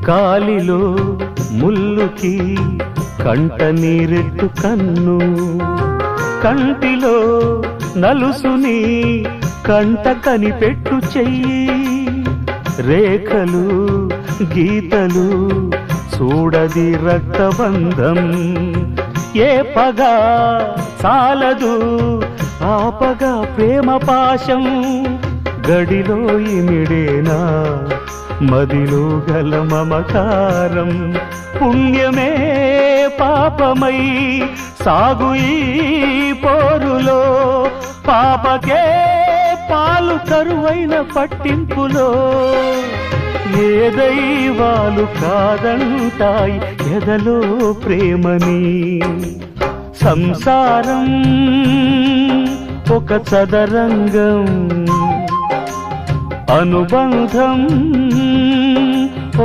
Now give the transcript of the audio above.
కాలిలో ముల్లుకి కంట నీరెట్టు కన్ను, కంటిలో నలుసుని కంట కనిపెట్టు చెయ్యి, రేఖలు గీతలు చూడది రక్తబంధం, ఏ పగా చాలదు ఆపగా ప్రేమ పాశం, గడిలో ఇమిడేనా మదిలో గల మమకారం, పుణ్యమే పాపమై సాగు ఈ పోరులో, పాపకే పాలు కరువైన పట్టింపులో, ఏ దైవాలు కాదంటాయి ఎదలో ప్రేమని, సంసారం ఒక చదరంగం, అనుబంధం